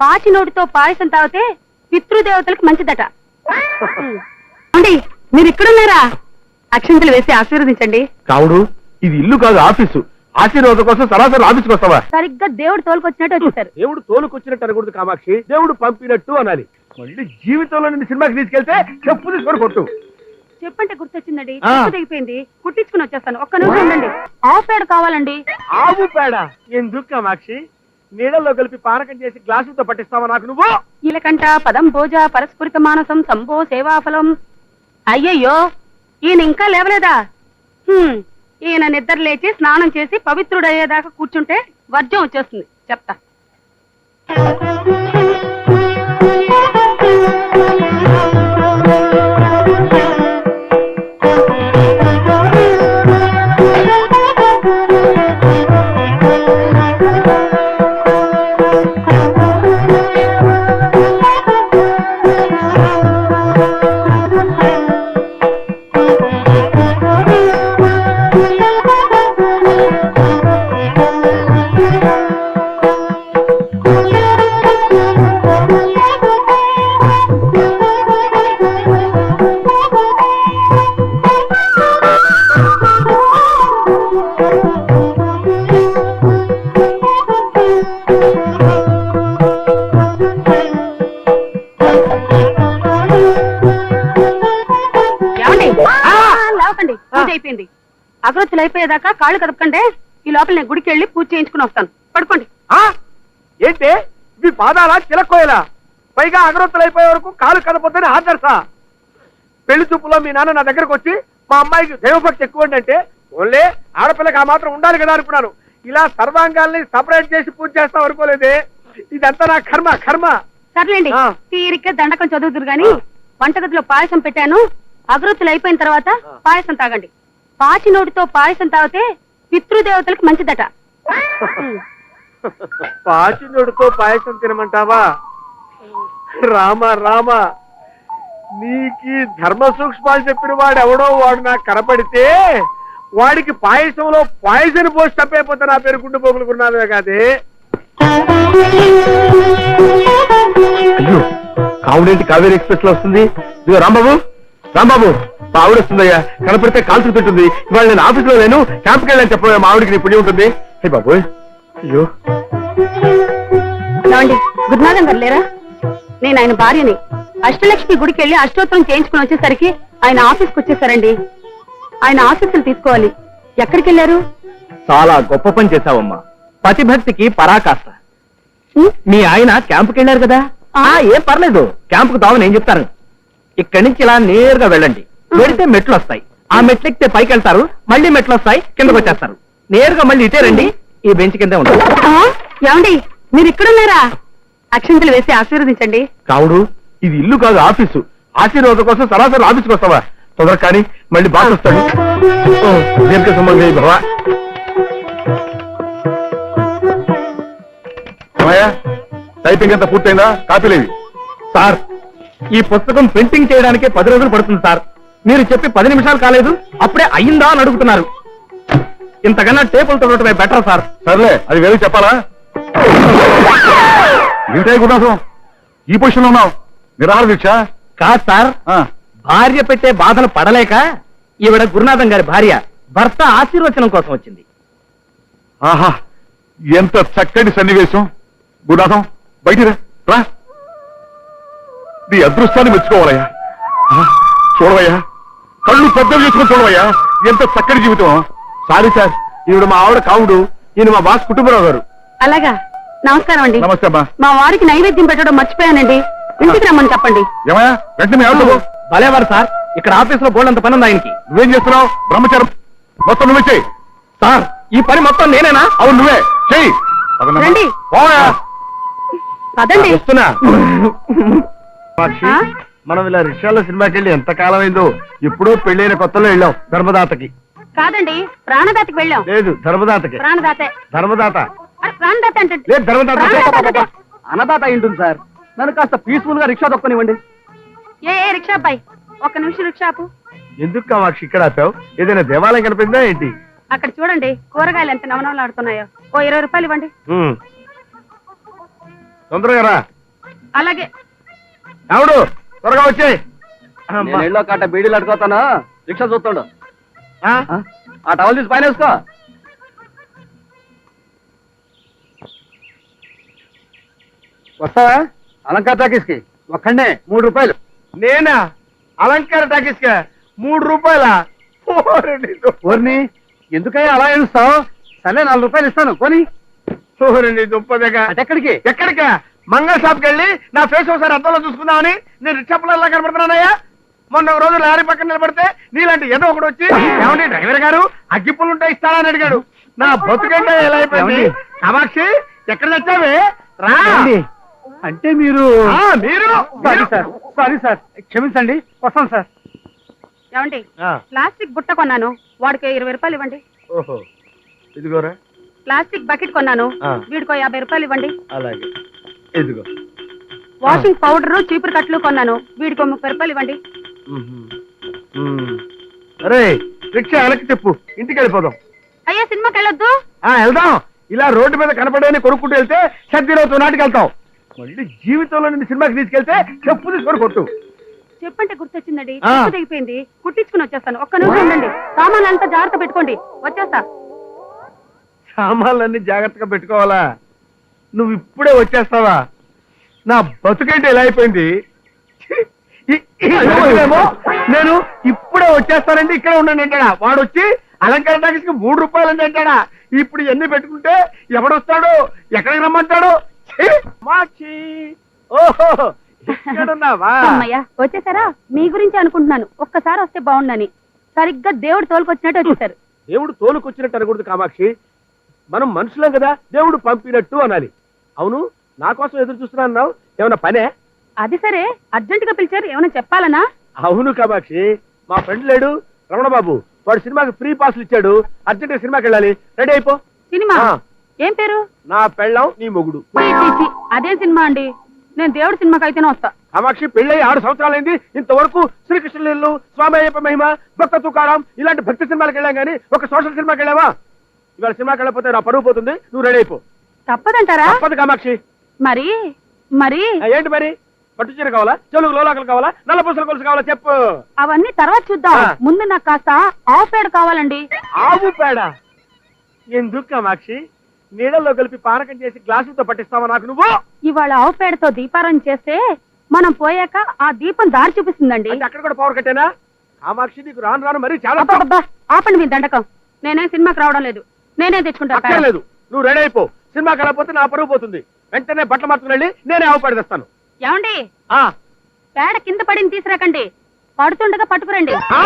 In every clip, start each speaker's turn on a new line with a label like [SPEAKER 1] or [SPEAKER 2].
[SPEAKER 1] పాచి నోటితో పాయసం తాగితే పితృదేవతలకు మంచిదట. అండి మీరు ఇక్కడున్నారా? అక్షంతలు వేసి ఆశీర్వదించండి.
[SPEAKER 2] కావుడు, ఇది ఇల్లు కాదు ఆఫీసు. ఆశీర్వాదం కోసం సరాసరి ఆఫీస్కి వస్తావా?
[SPEAKER 1] సరిగ్గా దేవుడు తోలుకొచ్చినట్టు వచ్చేసారు.
[SPEAKER 2] దేవుడు తోలుకొచ్చినట్టు అనకూడదు కామాక్షి, దేవుడు పంపినట్టు అనాలి. మళ్ళీ జీవితంలో నిన్ను సినిమాకి తీసుకెళ్తే చెప్పు తీసుకొని కొట్టు.
[SPEAKER 1] చెప్పంటే గుర్తొచ్చిందండి, చెప్పు తెగిపోయింది, కుట్టించుకుని వచ్చేస్తాను. ఒక్క నిమిషం ఉండండి. ఆవు పేడ కావాలండి.
[SPEAKER 2] ఆవు పేడ ఎందుకు కామాక్షి? నీళ్ళల్లో కలిపి పానకం చేసి గ్లాసులతో పట్టిస్తావా నాకు నువ్వు?
[SPEAKER 1] ఈలకంట పదం భోజ పరస్ఫురిత మానసం సంభో సేవాఫలం. అయ్యయ్యో, ఈయన ఇంకా లేవలేదా? ఈయన నిద్ర లేచి స్నానం చేసి పవిత్రుడయ్యేదాకా కూర్చుంటే వర్జం వచ్చేస్తుంది. చెప్తా. అయిపోయింది. అగరొత్తులు అయిపోయేదాకా కాళ్ళు కదపకండి. ఈ లోపల నేను గుడికి వెళ్ళి పూజ చేయించుకుని వస్తాను. పడుకోండి.
[SPEAKER 2] ఏంటి మీ పాదాలా చిలక్కోయలా? పైగా అగరొత్తులు అయిపోయే వరకు కాలు కదపొద్దని ఆదర్శా? పెళ్లి చూపులో మీ నాన్న నా దగ్గరకు వచ్చి మా అమ్మాయికి దైవభక్తి ఎక్కువ అంటే ఓన్లే ఆడపిల్లకి ఆ మాత్రం ఉండాలి కదా అనుకున్నాను. ఇలా సర్వాంగాల్ని సపరేట్ చేసి పూజ చేస్తాం అనుకోలేదే. ఇదంతా నా కర్మ కర్మ.
[SPEAKER 1] సర్లేండి, తీరిక దండకం చదువుతురు గాని వంటగదిలో పాయసం పెట్టాను. అగరొత్తులు అయిపోయిన తర్వాత పాయసం తాగండి. పాచి నోటితో పాయసం తాగితే పితృదేవతలకు మంచిదట.
[SPEAKER 2] పాచి నోటితో పాయసం తినమంటావా? రామ రామ, నీకి ధర్మ సూక్ష్మాలు చెప్పిన వాడు ఎవడో వాడు నాకు కనపడితే వాడికి పాయసంలో పాయసం పోసి తప్పైపోతే నా పేరు గుండు పోగులుకున్నావే కాదే. అయ్యో, కావుడేంటి కావేరీ ఎక్స్ప్రెస్ లో వస్తుంది? ఇదిగో రాంబాబు, రాంబాబు, మా ఆవిడ వస్తుందయ్యా. కనపడితే కాల్చుకు తింటుంది. ఇవాళ నేను ఆఫీసులో లేను, క్యాంప్కి వెళ్ళని చెప్ప మా ఆవిడికి నీ పుణ్యం ఉంటుంది. హే బాబు, అయ్యో.
[SPEAKER 1] గురునాథం గారు లేరా? నేను ఆయన భార్యని. అష్టలక్ష్మి గుడికి వెళ్ళి అష్టోత్తరం చేయించుకుని వచ్చేసరికి ఆయన ఆఫీస్కి వచ్చేసారండి. ఆయన ఆఫీసులు తీసుకోవాలి. ఎక్కడికి వెళ్ళారు?
[SPEAKER 3] చాలా గొప్ప పని చేశావమ్మా. పతిభక్తికి పరాకాష్ట. మీ ఆయన క్యాంపుకి వెళ్ళారు కదా? ఏం పర్లేదు, క్యాంపుకు దావని ఏం చెప్తారు. ఇక్కడి నుంచి ఇలా నేరుగా వెళ్ళండి. వెళితే మెట్లు వస్తాయి. ఆ మెట్లు ఎక్కితే పైకి వెళ్తారు, మళ్ళీ మెట్లు వస్తాయి, కిందకు వచ్చేస్తారు. నేరుగా మళ్ళీ ఇటే రండి, ఈ బెంచ్ కింద ఉంటారు.
[SPEAKER 1] ఏమండి మీరు ఇక్కడున్నారా? అక్షంతలు వేసి ఆశీర్వదించండి.
[SPEAKER 2] కావుడు, ఇది ఇల్లు కాదు ఆఫీసు. ఆశీర్వాదం కోసం సరాసరి ఆఫీస్కి వస్తావా? తొందర కానీ మళ్ళీ బాగా వస్తాడు. దీనికి సంబంధం భవా. టైపింగ్ అంతా పూర్తయిందా? కాపీలేవి?
[SPEAKER 3] సార్, ఈ పుస్తకం ప్రింటింగ్ చేయడానికే 10 రోజులు పడుతుంది సార్. మీరు చెప్పి 10 నిమిషాలు కాలేదు, అప్పుడే అయ్యిందా అని అడుగుతున్నారు. ఇంతకన్నా టేపులు తొడటమే బెటర్ సార్.
[SPEAKER 2] సర్లే, అది వేరే చెప్పాలా? ఏంటే గురునాథం, ఈ పొజిషన్ లో ఉన్నావు? నిరాహార దీక్ష?
[SPEAKER 3] కాదు సార్, భార్య పెట్టే బాధలు పడలేక ఈవిడ గురునాథం గారి భార్య భర్త ఆశీర్వచనం కోసం వచ్చింది.
[SPEAKER 2] ఆహా, ఎంత చక్కటి సన్నివేశం. గురునాథం, బయటిరా రా. నీ అదృష్టాన్ని మెచ్చుకోవాలయ్యా. చూడవయ్యా, కళ్ళు పెద్దలు చేసుకుని చూడవయ్యా, ఎంత చక్కటి జీవితం. సారీ సార్, ఈవిడ మా ఆవిడ కావుడు, ఈయన మా బాస్ కుటుంబరావు గారు.
[SPEAKER 1] అలాగా, నమస్కారం అండి.
[SPEAKER 2] నమస్తే అమ్మా.
[SPEAKER 1] మా వారికి నైవేద్యం పెట్టడం మర్చిపోయానండి, ఇంటికి రమ్మని చెప్పండి.
[SPEAKER 2] ఏమయ్యా, వెంటనే ఆవిడ
[SPEAKER 3] భలేవారు సార్, ఇక్కడ ఆఫీస్ లో బోల్డ్ అంత పని ఉంది ఆయనకి.
[SPEAKER 2] నువ్వేం చేస్తున్నావు? బ్రహ్మచారం మొత్తం నువ్వే చెయ్యి.
[SPEAKER 3] సార్, ఈ పని మొత్తం నేనేనా?
[SPEAKER 2] అవును, నువ్వే చెయ్యి.
[SPEAKER 1] రండి, పదండి.
[SPEAKER 2] వస్తున్నా. మనం ఇలా రిక్షాలో సినిమాకి వెళ్ళి ఎంత కాలం అయిందో. ఎప్పుడో పెళ్ళైన కొత్తలో వెళ్ళాం ధర్మదాతకి.
[SPEAKER 1] కాదండి, ప్రాణదాతకి వెళ్ళాం.
[SPEAKER 2] లేదు, ధర్మదాతకి.
[SPEAKER 1] ప్రాణదాతే.
[SPEAKER 2] ధర్మదాత
[SPEAKER 1] ప్రాణదాత అంటే
[SPEAKER 2] లేదు, ధర్మదాత.
[SPEAKER 3] అన్నదాత అయింటుంది సార్. నన్ను కాస్త పీస్ఫుల్ గా రిక్షా తొక్కనివ్వండి.
[SPEAKER 1] ఏ రిక్షా అబ్బాయి, ఒక్క నిమిషం రిక్షా ఆపు.
[SPEAKER 2] ఎందుకు కామాక్షి ఇక్కడ ఆపావు? ఏదైనా దేవాలయం కనిపిందా ఏంటి?
[SPEAKER 1] అక్కడ చూడండి, కూరగాయలు ఎంత నవనవలాడుతున్నాయో. ఓ 20 రూపాయలు ఇవ్వండి.
[SPEAKER 2] తొందరగా రా.
[SPEAKER 1] అలాగే.
[SPEAKER 2] ఎవడు త్వరగా వచ్చేయ్.
[SPEAKER 3] నేను ఇళ్ళో కాట బీడీలు అడుగుతాను, రిక్షా చూస్తాడు.
[SPEAKER 2] ఆ?
[SPEAKER 3] ఆ టవల్ తీసి పైన వేసుకో. వస్తావా అలంకార టాకీస్కి? ఒక్కడే 3 రూపాయలు.
[SPEAKER 2] నేనా? అలంకార టాకీస్ కా 3 రూపాయలా?
[SPEAKER 3] ఓర్ని ఎందుకయ్యా అలా ఏడుస్తావు? సరే 4 రూపాయలు ఇస్తాను కొని.
[SPEAKER 2] దుప్పదగా
[SPEAKER 3] ఎక్కడికి?
[SPEAKER 2] ఎక్కడికా? మంగళ షాప్కి వెళ్ళి నా ఫేస్ ఒకసారి అద్దంలో చూసుకుందామని నేను రిక్షా పిల్లల్లా కనబడుతున్నానయ్యా. మొన్న ఒక రోజు లారీ పక్కన నిలబడితే నీలాంటి ఏదో ఒకటి వచ్చి ఏమండి డ్రైవర్ గారు అగ్గిపుల్లు ఉంటే ఇస్తారా అని అడిగాడు. నా బతుకంటే ఎలా అయిపోయింది. కామాక్షి ఎక్కడ తెచ్చావే? రా.
[SPEAKER 3] అంటే మీరు
[SPEAKER 2] మీరు
[SPEAKER 3] సారీ సార్ క్షమించండి, వస్తాం సార్.
[SPEAKER 1] ఏమండి
[SPEAKER 2] ఆ.
[SPEAKER 1] ప్లాస్టిక్ బుట్ట కొన్నాను, వాడికి 20 రూపాయలు ఇవ్వండి.
[SPEAKER 2] ఓహో ఇదిగోరా.
[SPEAKER 1] ప్లాస్టిక్ బకెట్ కొన్నాను,
[SPEAKER 2] ఆ.
[SPEAKER 1] వీడికో 50 రూపాయలు ఇవ్వండి.
[SPEAKER 2] అలాగే ఇదిగో.
[SPEAKER 1] వాషింగ్ పౌడర్ చీపురు కట్లు కొన్నాను, వీడికో 30 రూపాయలు ఇవ్వండి.
[SPEAKER 2] అరే రిక్షా వెనక్కి చెప్పు, ఇంటికి వెళ్ళిపోదాం.
[SPEAKER 1] అయ్యా సినిమాకి వెళ్ళొద్దు.
[SPEAKER 2] వెళ్దాం. ఇలా రోడ్డు మీద కనపడని కొనుక్కుంటూ వెళ్తే సర్దిరోజు నాటికి వెళ్తాం. మళ్ళీ జీవితంలో నిన్ను సినిమాకి తీసుకెళ్తే చెప్పు తీసుకొని కొట్టు.
[SPEAKER 1] చెప్పంటే గుర్తొచ్చిందండి,
[SPEAKER 2] ఆ.
[SPEAKER 1] చెప్పు తెగిపోయింది, కుట్టించుకుని వచ్చేస్తాను. ఒక్క నిమిషం ఉండండి, సామాన్లు అంతా జాగ్రత్త పెట్టుకోండి, వచ్చేస్తా.
[SPEAKER 2] సామాన్లన్నీ జాగ్రత్తగా పెట్టుకోవాలా? నువ్వు ఇప్పుడే వచ్చేస్తావా? నా బతుకేంటి ఎలా అయిపోయింది. ఏమో నేను ఇప్పుడే వచ్చేస్తానండి, ఇక్కడే ఉండండి అంటాడా. వాడు వచ్చి అలంకార టాకీస్కి 3 రూపాయలు అండి అంటాడా. ఇప్పుడు ఎన్ని పెట్టుకుంటే ఎవడొస్తాడు, ఎక్కడికి రమ్మంటాడు. ఛీ! మాక్షి, ఓహో ఇక్కడున్నావా?
[SPEAKER 1] అమ్మయ్య వచ్చేసారా? మీ గురించి అనుకుంటున్నాను, ఒక్కసారి వస్తే బాగుండని. సరిగ్గా దేవుడు తోలుకొచ్చినట్టు వచ్చేసారు.
[SPEAKER 2] దేవుడు తోలుకొచ్చినట్టు అనకూడదు కామాక్షి, మనం మనుషులం కదా, దేవుడు పంపినట్టు అనాలి. అవును, నా కోసం ఎదురు చూస్తున్నా అన్నావు, ఏమన్నా పనే?
[SPEAKER 1] అది సరే, అర్జెంట్ గా పిలిచారు, ఏమైనా చెప్పాలనా?
[SPEAKER 2] అవును కామాక్షి, మా ఫ్రెండ్ లేడు రమణబాబు, వాడు సినిమాకి ఫ్రీ పాస్లు ఇచ్చాడు, అర్జెంట్ గా సినిమాకి వెళ్ళాలి, రెడీ అయిపో.
[SPEAKER 1] సినిమా?
[SPEAKER 2] ఆ.
[SPEAKER 1] ఏం పేరు?
[SPEAKER 2] నా పెళ్ళం నీ మొగుడు.
[SPEAKER 1] చీ, చీ, చీ, అదే సినిమా అండి, నేను దేవుడి సినిమాకి అయితేనే వస్తా.
[SPEAKER 2] కామాక్షి పెళ్ళై 6 సంవత్సరాలైంది, ఇంతవరకు శ్రీకృష్ణలీలు, స్వామి అయ్యప్ప మహిమ, భక్త తుకారాం ఇలాంటి భక్తి సినిమాలకు వెళ్ళాం కానీ ఒక సోషల్ సినిమాకి వెళ్ళావా? ఇవాళ సినిమాకి వెళ్ళకపోతే నా పరువు పోతుంది, నువ్వు రెడీ అయిపో.
[SPEAKER 1] తప్పదంటారా?
[SPEAKER 2] తప్పదు కామాక్షి.
[SPEAKER 1] మరి మరి
[SPEAKER 2] ఏంటి మరి? పట్టు చీర కావాలా, చెలుగు లోలాకలు కావాలా, నల్ల పూసల కొలుసు కావాలా చెప్పు.
[SPEAKER 1] అవన్నీ తర్వాత చూద్దాం,
[SPEAKER 2] ఆ.
[SPEAKER 1] ముందు నాకు కాస్త ఆఫ్ పేడ కావాలండి.
[SPEAKER 2] ఆవు పేడ ఎందుకు కామాక్షి? నీళ్ళల్లో కలిపి పానకం చేసి గ్లాసులతో పట్టిస్తావా నాకు నువ్వు?
[SPEAKER 1] ఇవాళ ఆవు పేడతో దీపారం చేస్తే మనం పోయాక ఆ దీపం దారి చూపిస్తుందండి.
[SPEAKER 2] అంటే అక్కడ కూడా పవర్ కట్టేనా? కామాక్షి నీకు రాను రాను మరి చాలా
[SPEAKER 1] అబ్బబ్బబ్బా, ఆపండి మీ దండకం. నేనేం సినిమాకి రావడం లేదు, నేనే తెచ్చుకుంటా పేడ.
[SPEAKER 2] అక్కర్లేదు, నువ్వు రెడీ అయిపో. సినిమాకి వెళ్ళకపోతే నా పరువు పోతుంది. వెంటనే బట్టలు మార్చుకుని వెళ్ళి నేనే ఆవు పేడ తెస్తాను.
[SPEAKER 1] ఏమండి,
[SPEAKER 2] ఆ,
[SPEAKER 1] పేడ కింద పడింది తీసుకురాకండి, పడుతుండగా పట్టుకురండి.
[SPEAKER 2] ఆ?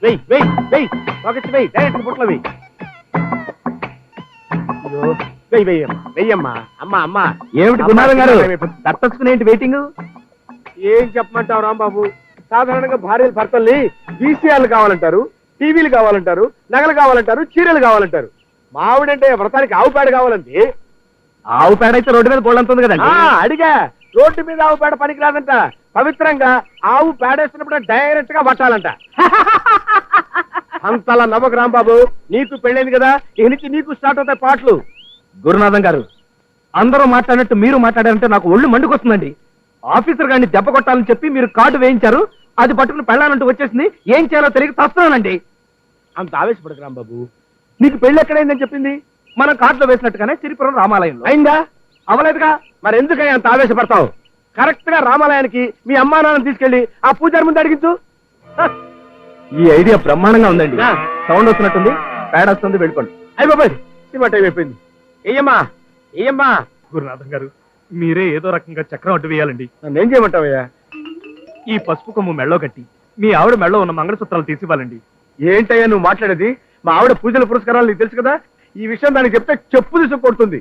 [SPEAKER 2] వెయ్ వెయ్ వెయ్, పాకెట్స్ వెయ్, డైరెక్ట్ బుట్టలో వెయ్. అయ్యో, వెయ్ వెయ్యమ్మా, వెయ్యమ్మా. అమ్మా అమ్మా.
[SPEAKER 3] ఏమిటి గురునాథం గారు తట్టచ్చుకుని ఏంటి వెయిటింగ్?
[SPEAKER 2] ఏం చెప్పమంటావు రాంబాబు? సాధారణంగా భార్యలు భర్తల్ని వీసీఆర్లు కావాలంటారు, టీవీలు కావాలంటారు, నగలు కావాలంటారు, చీరలు కావాలంటారు. మావిడంటే వ్రతానికి ఆవు పేడ కావాలండి.
[SPEAKER 3] ఆవు పేడ అయితే రోడ్డు మీద బోళ్ళంతుంది కదండి.
[SPEAKER 2] అడిగా, రోడ్డు మీద ఆవు పేడ పనికిరాదంట. పవిత్రంగా ఆవు పేడేస్తున్నప్పుడు డైరెక్ట్ గా పట్టాలంట. అంతలా నవ్వకు రాంబాబు, నీకు పెళ్ళైంది కదా, ఇక నుంచి నీకు స్టార్ట్ అవుతాయి పాటలు.
[SPEAKER 3] గురునాథం గారు అందరూ మాట్లాడినట్టు మీరు మాట్లాడారంటే నాకు ఒళ్ళు మండుకొస్తుందండి. ఆఫీసర్ గారిని దెబ్బ కొట్టాలని చెప్పి మీరు కార్డు వేయించారు, అది పట్టుకుని పెళ్ళాలంటూ వచ్చేసింది, ఏం చేయాలో తెలియక తస్తున్నానండి.
[SPEAKER 2] అంత ఆవేశపడకు రాంబాబు, నీకు పెళ్ళి ఎక్కడైందని చెప్పింది?
[SPEAKER 3] మనం కార్డులో వేసినట్టుగానే సిరిపురం రామాలయంలో.
[SPEAKER 2] అయిందా? అవలేదుగా, మరి ఎందుకని అంత ఆవేశపడతావు? కరెక్ట్ గా రామాలయానికి మీ అమ్మా నాన్న తీసుకెళ్లి ఆ పూజారి ముందు అడిగించు.
[SPEAKER 3] ఈ ఐడియా బ్రహ్మాండంగా ఉందండి.
[SPEAKER 2] ఆ.
[SPEAKER 3] సౌండ్ వస్తున్నట్టుంది, పేడ వస్తుంది, వెళ్ళిపోండి.
[SPEAKER 2] అయ్యి బాబాయ్, సినిమా టైం అయిపోయింది. ఏయమ్మా ఏయమ్మా.
[SPEAKER 3] గురునాథం గారు మీరే ఏదో రకంగా చక్రం అడ్డు వేయాలండి.
[SPEAKER 2] నన్ను ఏం చేయమంటావయ్యా?
[SPEAKER 3] ఈ పసుపు కొమ్ము మెళ్ళో కట్టి మీ ఆవిడ మెళ్ళో ఉన్న మంగళసూత్రాలు తీసివ్వాలండి.
[SPEAKER 2] ఏంటయ్యా నువ్వు మాట్లాడేది? మా ఆవిడ పూజల పురస్కారాలు నీకు తెలుసు కదా, ఈ విషయం దానికి చెప్తే చెప్పు తీసుకు కొడుతుంది.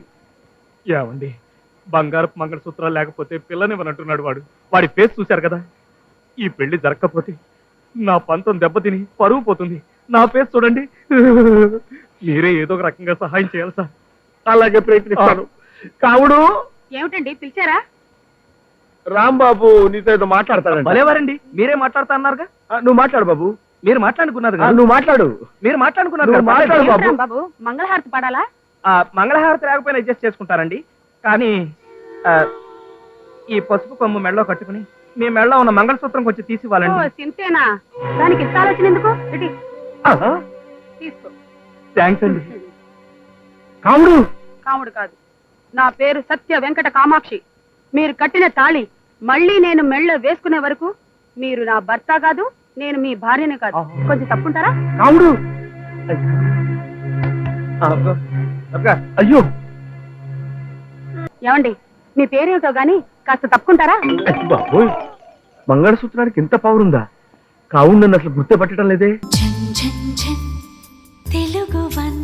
[SPEAKER 3] ఏమండి, బంగారపు మంగళసూత్రాలు లేకపోతే పిల్లనివ్వనంటున్నాడు వాడు. వాడి ఫేస్ చూశారు కదా. ఈ పెళ్లి జరగకపోతే నా పంతం దెబ్బతిని పరువు పోతుంది. నా ఫేస్ చూడండి. మీరే ఏదో ఒక రకంగా సహాయం చేయాలి సార్.
[SPEAKER 2] అలాగే ప్రయత్నిస్తాను. కావుడు
[SPEAKER 1] ఏమిటండి పిలిచారా?
[SPEAKER 2] రాంబాబు నీతో ఏదో మాట్లాడతాడంట.
[SPEAKER 3] భలేవారండి, మీరే మాట్లాడతా అన్నారుగా.
[SPEAKER 2] నువ్వు మాట్లాడు బాబు.
[SPEAKER 3] మీరు మాట్లాడుకున్నారు కదా
[SPEAKER 2] నువ్వు మాట్లాడు.
[SPEAKER 3] మీరు మాట్లాడుకున్నారు
[SPEAKER 2] నువ్వు
[SPEAKER 3] కదా,
[SPEAKER 2] మాట్లాడు
[SPEAKER 3] పర్లేదు.
[SPEAKER 2] బాబు.
[SPEAKER 1] ఏమిట్రా బాబు మంగళహారతి పాడాలా?
[SPEAKER 3] మంగళహారతి లేకపోయినా అడ్జస్ట్ చేసుకుంటారండి. కానీ ఈ పసుపు కొమ్ము మెడలో కట్టుకుని మీ మెడలో ఉన్న మంగళసూత్రం కొంచెం తీసి
[SPEAKER 1] ఓ
[SPEAKER 3] ఇవ్వాలండి.
[SPEAKER 1] సింతేనా? దానికి ఇంత ఆలోచన ఎందుకు? ఇటీ, తీసుకో.
[SPEAKER 3] థ్యాంక్స్ అండి.
[SPEAKER 2] కాముడు.
[SPEAKER 1] కాముడు కాదు, నా పేరు సత్య వెంకట కామాక్షి. మీరు కట్టిన తాళి మళ్ళీ నేను మెళ్ళ వేసుకునే వరకు మీరు నా భర్త కాదు, నేను మీ భార్యనే కాదు. కొంచెం తప్పుంటారా?
[SPEAKER 2] కాముడు.
[SPEAKER 3] అయ్యో
[SPEAKER 1] ఏమండి, మీ పేరేమిటో గాని కాస్త తప్పుకుంటారా?
[SPEAKER 2] బాబోయ్, మంగళసూత్రానికి ఇంత పవర్ ఉందా? కావుండని అసలు గుర్తుపట్టడం లేదే.
[SPEAKER 4] ఝన్ ఝన్ ఝన్ తెలుగు వన్